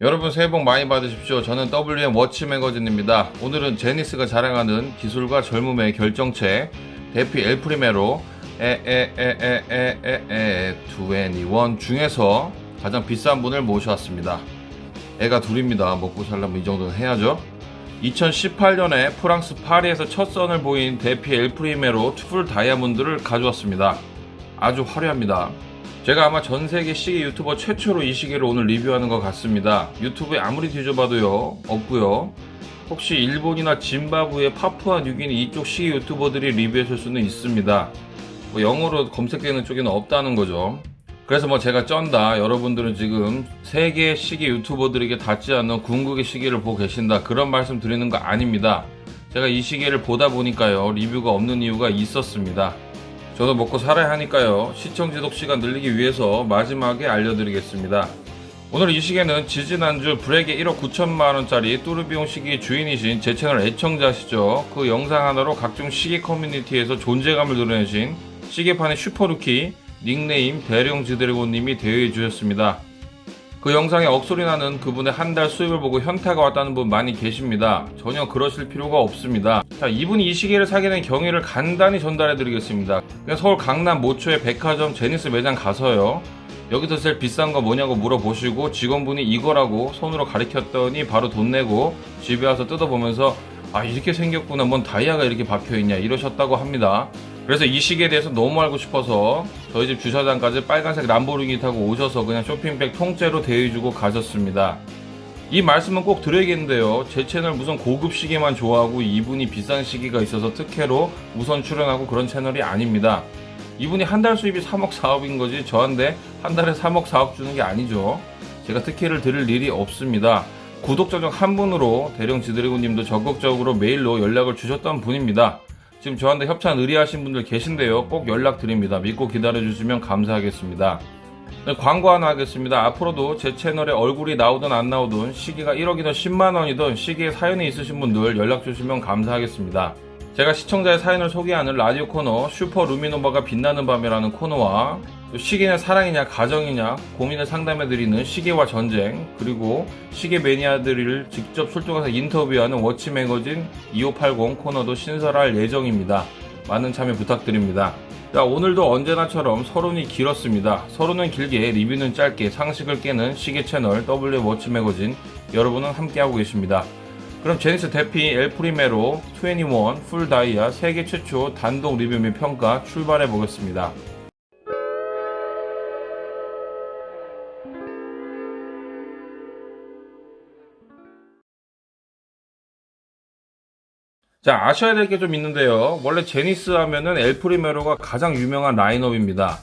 여러분 새해 복 많이 받으십시오. 저는 WM 워치 매거진입니다. 오늘은 제니스가 자랑하는 기술과 젊음의 결정체 대피 엘프리메로 21 중에서 가장 비싼 분을 모셔왔습니다. 애가 둘입니다. 먹고 살려면 이 정도는 해야죠. 2018년에 프랑스 파리에서 첫 선을 보인 대피 엘프리메로 풀 다이아몬드를 가져왔습니다. 아주 화려합니다. 제가 아마 전세계 시계 유튜버 최초로 이 시계를 오늘 리뷰하는 것 같습니다. 유튜브에 아무리 뒤져봐도요 없고요. 혹시 일본이나 짐바브웨, 파푸아뉴기니 이쪽 시계 유튜버들이 리뷰했을 수는 있습니다. 영어로 검색되는 쪽에는 없다는 거죠. 그래서 제가 쩐다, 여러분들은 지금 세계 시계 유튜버들에게 닿지 않는 궁극의 시계를 보고 계신다, 그런 말씀 드리는 거 아닙니다. 제가 이 시계를 보다 보니까요 리뷰가 없는 이유가 있었습니다. 저도 먹고 살아야 하니까요. 시청 지속 시간 늘리기 위해서 마지막에 알려드리겠습니다. 오늘 이 시계는 지지난주 브렉의 1억 9천만원짜리 뚜르비옹 시계의 주인이신 제 채널 애청자시죠. 그 영상 하나로 각종 시계 커뮤니티에서 존재감을 드러내신 시계판의 슈퍼루키 닉네임 대령지드래곤님이 대여해 주셨습니다. 그 영상에 억소리 나는 그분의 한 달 수입을 보고 현타가 왔다는 분 많이 계십니다. 전혀 그러실 필요가 없습니다. 자, 이분이 이 시계를 사게 된 경위를 간단히 전달해 드리겠습니다. 그냥 서울 강남 모초의 백화점 제니스 매장 가서요, 여기서 제일 비싼 거 뭐냐고 물어보시고 직원분이 이거라고 손으로 가리켰더니 바로 돈 내고 집에 와서 뜯어보면서 아, 이렇게 생겼구나, 뭔 다이아가 이렇게 박혀있냐 이러셨다고 합니다. 그래서 이 시계에 대해서 너무 알고 싶어서 저희 집 주차장까지 빨간색 람보르기니 타고 오셔서 그냥 쇼핑백 통째로 대여해주고 가셨습니다. 이 말씀은 꼭 드려야겠는데요, 제 채널 무슨 고급 시계만 좋아하고 이분이 비싼 시계가 있어서 특혜로 우선 출연하고 그런 채널이 아닙니다. 이분이 한 달 수입이 3억 4억인 거지 저한테 한 달에 3억 4억 주는 게 아니죠. 제가 특혜를 드릴 일이 없습니다. 구독자 중 한 분으로 대령 지드래곤님도 적극적으로 메일로 연락을 주셨던 분입니다. 지금 저한테 협찬 의뢰하신 분들 계신데요, 꼭 연락드립니다. 믿고 기다려주시면 감사하겠습니다. 네, 광고 하나 하겠습니다. 앞으로도 제 채널에 얼굴이 나오든 안 나오든 시계가 1억이든 10만원이든 시계에 사연이 있으신 분들 연락주시면 감사하겠습니다. 제가 시청자의 사연을 소개하는 라디오 코너 슈퍼 루미노바가 빛나는 밤이라는 코너와 시계는 사랑이냐 가정이냐 고민을 상담해드리는 시계와 전쟁, 그리고 시계 매니아들을 직접 출동해서 인터뷰하는 워치 매거진 2580 코너도 신설할 예정입니다. 많은 참여 부탁드립니다. 자, 오늘도 언제나처럼 서론이 길었습니다. 서론은 길게, 리뷰는 짧게 상식을 깨는 시계 채널 W 워치 매거진 여러분은 함께하고 계십니다. 그럼 제니스 대피 엘프리메로 21 풀 다이아 세계 최초 단독 리뷰 및 평가 출발해 보겠습니다. 자, 아셔야 될 게 좀 있는데요. 원래 제니스 하면은 엘프리메로가 가장 유명한 라인업입니다.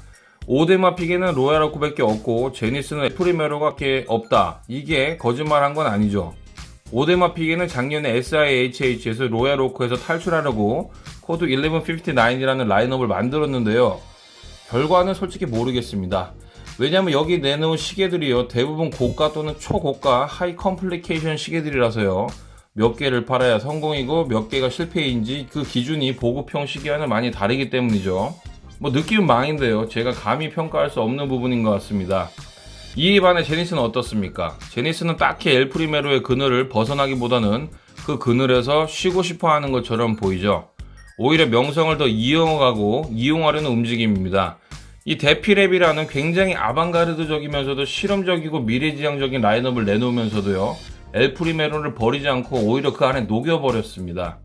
오데마 피게는 로얄 오크밖에 없고 제니스는 엘프리메로가 꽤 없다, 이게 거짓말한 건 아니죠. 오데마 피게는 작년에 SIHH에서 로얄 오크에서 탈출하려고 코드 1159이라는 라인업을 만들었는데요. 결과는 솔직히 모르겠습니다. 왜냐면 여기 내놓은 시계들이요 대부분 고가 또는 초고가 하이 컴플리케이션 시계들이라서요. 몇 개를 팔아야 성공이고 몇 개가 실패인지 그 기준이 보급형 시계와는 많이 다르기 때문이죠. 느낌은 망인데요, 제가 감히 평가할 수 없는 부분인 것 같습니다. 이에 반해 제니스는 어떻습니까? 제니스는 딱히 엘프리메로의 그늘을 벗어나기보다는 그 그늘에서 쉬고 싶어 하는 것처럼 보이죠. 오히려 명성을 더 이용하려는 움직임입니다. 이 데피랩이라는 굉장히 아방가르드적이면서도 실험적이고 미래지향적인 라인업을 내놓으면서도요, 엘프리메로를 버리지 않고 오히려 그 안에 녹여버렸습니다.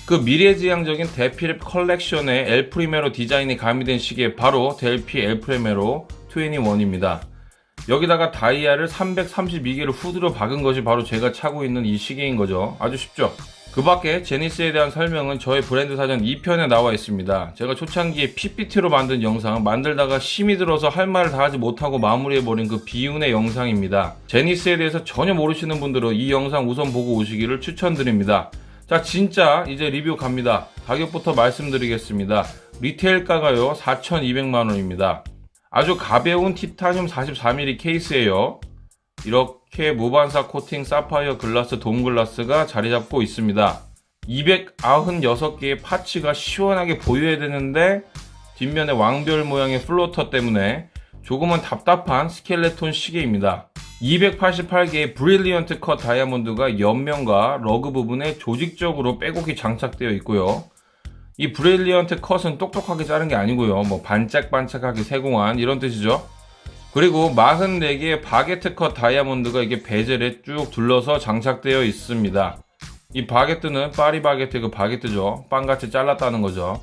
그 미래지향적인 데피랩 컬렉션에 엘프리메로 디자인이 가미된 시계, 바로 델피 엘프리메로 21입니다. 여기다가 다이아를 332개를 후드로 박은 것이 바로 제가 차고 있는 이 시계인 거죠. 아주 쉽죠? 그 밖에 제니스에 대한 설명은 저의 브랜드 사전 2편에 나와 있습니다. 제가 초창기에 PPT로 만든 영상, 만들다가 힘이 들어서 할 말을 다 하지 못하고 마무리해버린 그 비운의 영상입니다. 제니스에 대해서 전혀 모르시는 분들은 이 영상 우선 보고 오시기를 추천드립니다. 자, 진짜 이제 리뷰 갑니다. 가격부터 말씀드리겠습니다. 리테일가가요 4,200만원입니다. 아주 가벼운 티타늄 44mm 케이스예요. 이렇게 무반사 코팅 사파이어 글라스 돔글라스가 자리 잡고 있습니다. 296개의 파츠가 시원하게 보여야 되는데 뒷면에 왕별 모양의 플로터 때문에 조금은 답답한 스켈레톤 시계입니다. 288개의 브릴리언트 컷 다이아몬드가 옆면과 러그 부분에 조직적으로 빼곡히 장착되어 있고요. 이 브릴리언트 컷은 똑똑하게 자른 게 아니고요. 뭐 반짝반짝하게 세공한 이런 뜻이죠. 그리고 44개의 바게트 컷 다이아몬드가 이게 베젤에 쭉 둘러서 장착되어 있습니다. 이 바게트는 파리바게트 그 바게트죠. 빵같이 잘랐다는 거죠.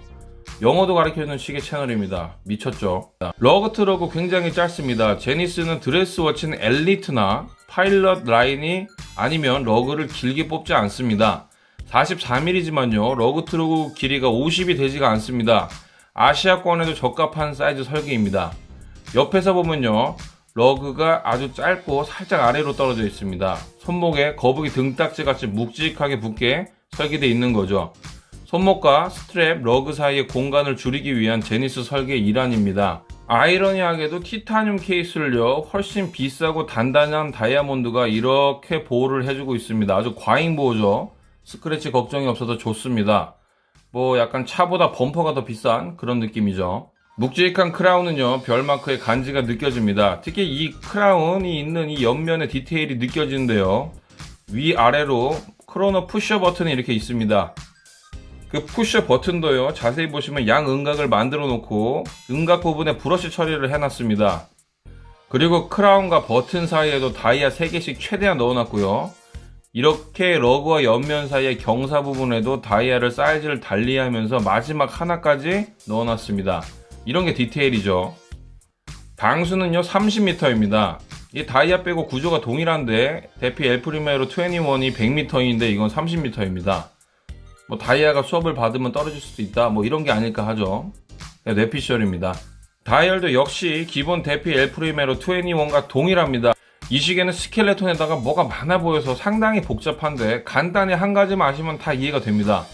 영어도 가르쳐주는 시계 채널입니다. 미쳤죠. 러그 트럭은 굉장히 짧습니다. 제니스는 드레스워치는 엘리트나 파일럿 라인이 아니면 러그를 길게 뽑지 않습니다. 44mm지만요 러그 트럭 길이가 50이 되지가 않습니다. 아시아권에도 적합한 사이즈 설계입니다. 옆에서 보면요 러그가 아주 짧고 살짝 아래로 떨어져 있습니다. 손목에 거북이 등딱지 같이 묵직하게 붙게 설계되어 있는 거죠. 손목과 스트랩, 러그 사이의 공간을 줄이기 위한 제니스 설계 일환입니다. 아이러니하게도 티타늄 케이스를요 훨씬 비싸고 단단한 다이아몬드가 이렇게 보호를 해주고 있습니다. 아주 과잉 보호죠. 스크래치 걱정이 없어서 좋습니다. 뭐 약간 차보다 범퍼가 더 비싼 그런 느낌이죠. 묵직한 크라운은요 별마크의 간지가 느껴집니다. 특히 이 크라운이 있는 이 옆면의 디테일이 느껴지는데요, 위아래로 크로노 푸셔 버튼이 이렇게 있습니다. 그 푸셔 버튼도요 자세히 보시면 양음각을 만들어 놓고 음각 부분에 브러쉬 처리를 해놨습니다. 그리고 크라운과 버튼 사이에도 다이아 3개씩 최대한 넣어놨고요, 이렇게 러그와 옆면 사이의 경사 부분에도 다이아를 사이즈를 달리하면서 마지막 하나까지 넣어놨습니다. 이런 게 디테일이죠. 방수는요 30m입니다. 이 다이아 빼고 구조가 동일한데 대피 엘프리메로 21이 100m인데 이건 30m입니다. 뭐 다이아가 수업을 받으면 떨어질 수도 있다 뭐 이런 게 아닐까 하죠. 뇌피셜입니다. 다이얼도 역시 기본 대피 엘프리메로 21과 동일합니다. 이 시계는 스켈레톤에다가 뭐가 많아 보여서 상당히 복잡한데 간단히 한 가지만 아시면 다 이해가 됩니다.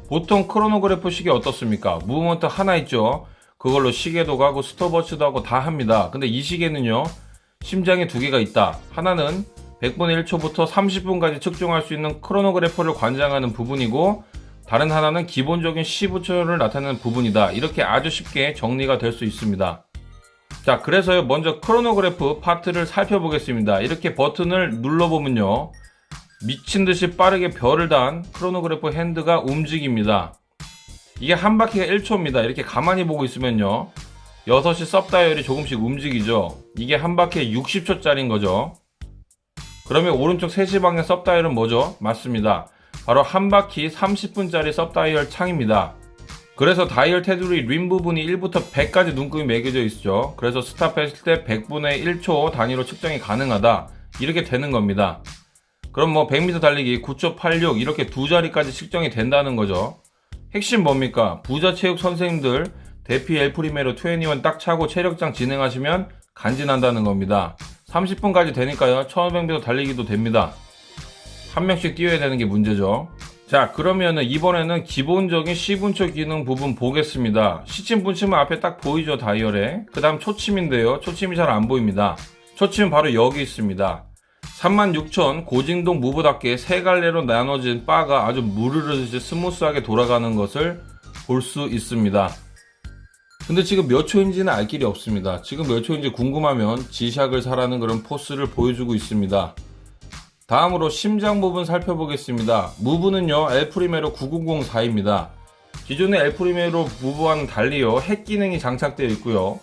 보통 크로노그래프 시계 어떻습니까? 무브먼트 하나 있죠. 그걸로 시계도 가고 스톱워치도 하고 다 합니다. 근데 이 시계는요 심장이 2개가 있다. 하나는 100분의 1초부터 30분까지 측정할 수 있는 크로노그래퍼를 관장하는 부분이고, 다른 하나는 기본적인 시부처를 나타내는 부분이다. 이렇게 아주 쉽게 정리가 될 수 있습니다. 자, 그래서요 먼저 크로노그래프 파트를 살펴보겠습니다. 이렇게 버튼을 눌러보면요 미친듯이 빠르게 별을 단 크로노그래프 핸드가 움직입니다. 이게 한 바퀴가 1초입니다. 이렇게 가만히 보고 있으면요 6시 섭다이얼이 조금씩 움직이죠. 이게 한 바퀴에 60초짜리인 거죠. 그러면 오른쪽 3시 방향 섭다이얼은 뭐죠? 맞습니다. 바로 한 바퀴 30분짜리 섭다이얼 창입니다. 그래서 다이얼 테두리 림 부분이 1부터 100까지 눈금이 매겨져 있죠. 그래서 스탑했을 때 100분의 1초 단위로 측정이 가능하다. 이렇게 되는 겁니다. 그럼 뭐 100m 달리기 9.86 이렇게 두 자리까지 측정이 된다는 거죠. 핵심 뭡니까? 부자 체육 선생님들 대피 엘프리메로 21 딱 차고 체력장 진행하시면 간지난다는 겁니다. 30분까지 되니까요 1500m 달리기도 됩니다. 한 명씩 뛰어야 되는 게 문제죠. 자, 그러면은 이번에는 기본적인 시분초 기능 부분 보겠습니다. 시침 분침은 앞에 딱 보이죠, 다이얼에. 그 다음 초침인데요, 초침이 잘 안 보입니다. 초침은 바로 여기 있습니다. 36,000 고진동 무브답게 세 갈래로 나눠진 바가 아주 물 흐르듯이 스무스하게 돌아가는 것을 볼 수 있습니다. 근데 지금 몇 초인지는 알 길이 없습니다. 지금 몇 초인지 궁금하면 지샥을 사라는 그런 포스를 보여주고 있습니다. 다음으로 심장 부분 살펴보겠습니다. 무브는요 엘프리메로 9004입니다. 기존의 엘프리메로 무브와는 달리요 핵 기능이 장착되어 있고요,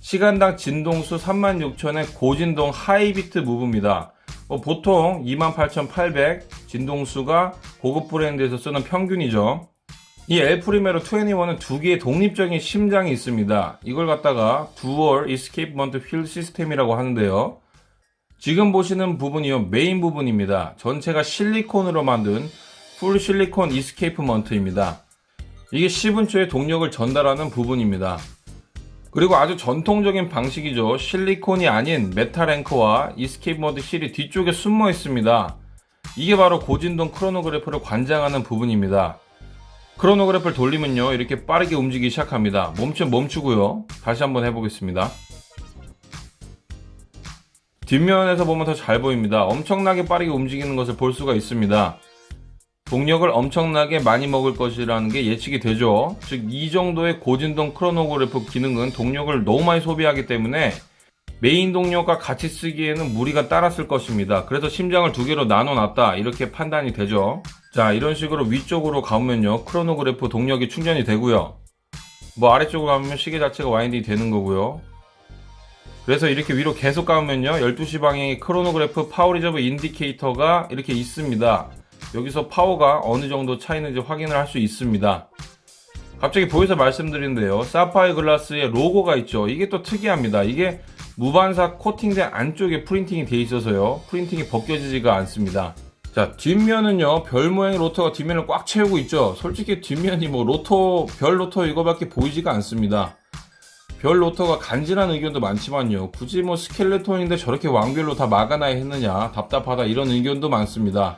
시간당 진동수 36,000의 고진동 하이비트 무브입니다. 보통 28,800 진동수가 고급 브랜드에서 쓰는 평균이죠. 이 엘프리메로 21은 두 개의 독립적인 심장이 있습니다. 이걸 갖다가 듀얼 이스케이프먼트 휠 시스템이라고 하는데요, 지금 보시는 부분이요 메인 부분입니다. 전체가 실리콘으로 만든 풀 실리콘 이스케이프먼트입니다. 이게 시분초의 동력을 전달하는 부분입니다. 그리고 아주 전통적인 방식이죠. 실리콘이 아닌 메탈 앵커와 이스케이프먼트 힐이 뒤쪽에 숨어 있습니다. 이게 바로 고진동 크로노그래프를 관장하는 부분입니다. 크로노그래프를 돌리면요 이렇게 빠르게 움직이기 시작합니다. 멈추면 멈추고요. 다시 한번 해보겠습니다. 뒷면에서 보면 더 잘 보입니다. 엄청나게 빠르게 움직이는 것을 볼 수가 있습니다. 동력을 엄청나게 많이 먹을 것이라는 게 예측이 되죠. 즉 이 정도의 고진동 크로노그래프 기능은 동력을 너무 많이 소비하기 때문에 메인 동력과 같이 쓰기에는 무리가 따랐을 것입니다. 그래서 심장을 두 개로 나눠놨다 이렇게 판단이 되죠. 자, 이런 식으로 위쪽으로 가면요 크로노그래프 동력이 충전이 되고요. 뭐 아래쪽으로 가면 시계 자체가 와인딩이 되는 거고요. 그래서 이렇게 위로 계속 가면요 12시 방향의 크로노그래프 파워 리저브 인디케이터가 이렇게 있습니다. 여기서 파워가 어느 정도 차이는지 확인을 할 수 있습니다. 갑자기 보여서 말씀드리는데요, 사파이어 글라스의 로고가 있죠. 이게 또 특이합니다. 이게 무반사 코팅된 안쪽에 프린팅이 되어 있어서요 프린팅이 벗겨지지가 않습니다. 자, 뒷면은요 별 모양의 로터가 뒷면을 꽉 채우고 있죠. 솔직히 뒷면이 뭐 로터, 별 로터 이거밖에 보이지가 않습니다. 별 로터가 간지란 의견도 많지만요, 굳이 뭐 스켈레톤인데 저렇게 왕별로 다 막아놔야 했느냐, 답답하다, 이런 의견도 많습니다.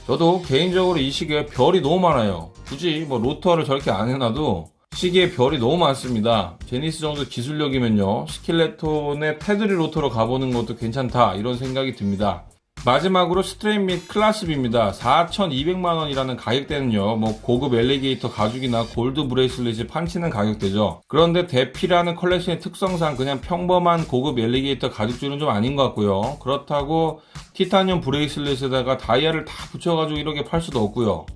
저도 개인적으로 이 시계에 별이 너무 많아요. 굳이 뭐 로터를 저렇게 안 해놔도 시계에 별이 너무 많습니다. 제니스 정도 기술력이면요 스켈레톤의 테두리 로터로 가보는 것도 괜찮다, 이런 생각이 듭니다. 마지막으로 스트랩 및 클래스비입니다. 4,200만원이라는 가격대는요 뭐 고급 엘리게이터 가죽이나 골드 브레이슬릿이 판치는 가격대죠. 그런데 대피라는 컬렉션의 특성상 그냥 평범한 고급 엘리게이터 가죽줄은 좀 아닌 것 같고요. 그렇다고 티타늄 브레이슬릿에다가 다이아를 다 붙여가지고 이렇게 팔 수도 없고요.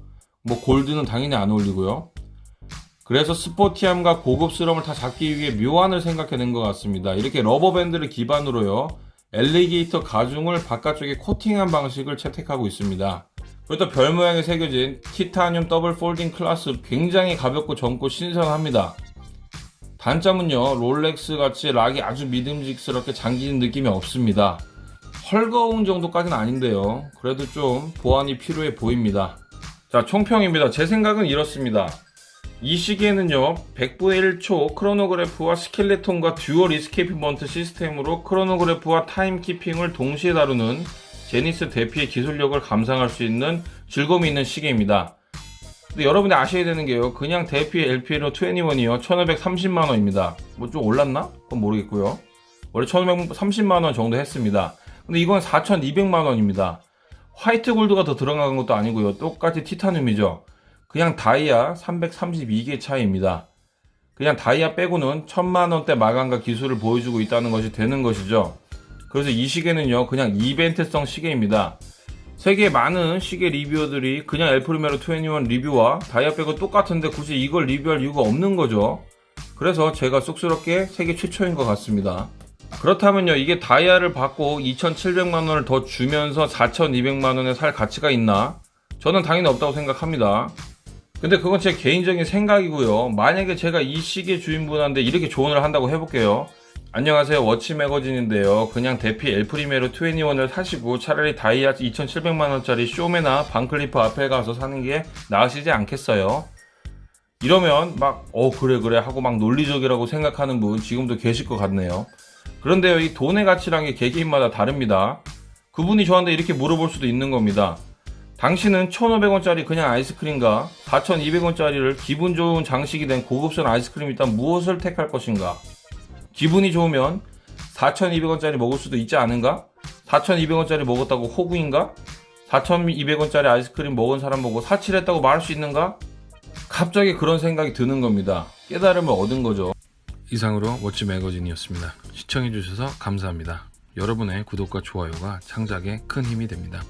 뭐 골드는 당연히 안 어울리고요. 그래서 스포티함과 고급스러움을 다 잡기 위해 묘안을 생각해낸 것 같습니다. 이렇게 러버밴드를 기반으로요 엘리게이터 가죽을 바깥쪽에 코팅한 방식을 채택하고 있습니다. 그리고 또 별 모양이 새겨진 티타늄 더블 폴딩 클래스, 굉장히 가볍고 젊고 신선합니다. 단점은요 롤렉스 같이 락이 아주 믿음직스럽게 잠기는 느낌이 없습니다. 헐거운 정도까지는 아닌데요, 그래도 좀 보완이 필요해 보입니다. 자, 총평입니다. 제 생각은 이렇습니다. 이 시계는요 100분의 1초 크로노그래프와 스켈레톤과 듀얼 이스케이프먼트 시스템으로 크로노그래프와 타임키핑을 동시에 다루는 제니스 대피의 기술력을 감상할 수 있는 즐거움이 있는 시계입니다. 근데 여러분이 아셔야 되는 게요, 그냥 대피 LP로 21이요 1530만원입니다. 뭐 좀 올랐나? 그건 모르겠고요. 원래 1530만원 정도 했습니다. 근데 이건 4200만원입니다. 화이트 골드가 더 들어간 것도 아니고요, 똑같이 티타늄이죠. 그냥 다이아 332개 차이입니다. 그냥 다이아 빼고는 1000만원대 마감과 기술을 보여주고 있다는 것이 되는 것이죠. 그래서 이 시계는요 그냥 이벤트성 시계입니다. 세계의 많은 시계 리뷰어들이 그냥 엘프리메로 21 리뷰와 다이아 빼고 똑같은데 굳이 이걸 리뷰할 이유가 없는 거죠. 그래서 제가 쑥스럽게 세계 최초인 것 같습니다. 그렇다면요, 이게 다이아를 받고 2700만원을 더 주면서 4200만원에 살 가치가 있나? 저는 당연히 없다고 생각합니다. 근데 그건 제 개인적인 생각이고요. 만약에 제가 이 시계 주인분한테 이렇게 조언을 한다고 해볼게요. 안녕하세요, 워치 매거진인데요, 그냥 대피 엘프리메로 21을 사시고 차라리 다이아 2700만원짜리 쇼메나 반클리프 앞에 가서 사는 게 나으시지 않겠어요? 이러면 막 그래 하고 막 논리적이라고 생각하는 분 지금도 계실 것 같네요. 그런데요, 이 돈의 가치란 게 개개인마다 다릅니다. 그분이 저한테 이렇게 물어볼 수도 있는 겁니다. 당신은 1,500원짜리 그냥 아이스크림과 4,200원짜리를 기분 좋은 장식이 된 고급스러운 아이스크림이 있다면 무엇을 택할 것인가? 기분이 좋으면 4,200원짜리 먹을 수도 있지 않은가? 4,200원짜리 먹었다고 호구인가? 4,200원짜리 아이스크림 먹은 사람 보고 사치했다고 말할 수 있는가? 갑자기 그런 생각이 드는 겁니다. 깨달음을 얻은 거죠. 이상으로 워치 매거진이었습니다. 시청해주셔서 감사합니다. 여러분의 구독과 좋아요가 창작에 큰 힘이 됩니다.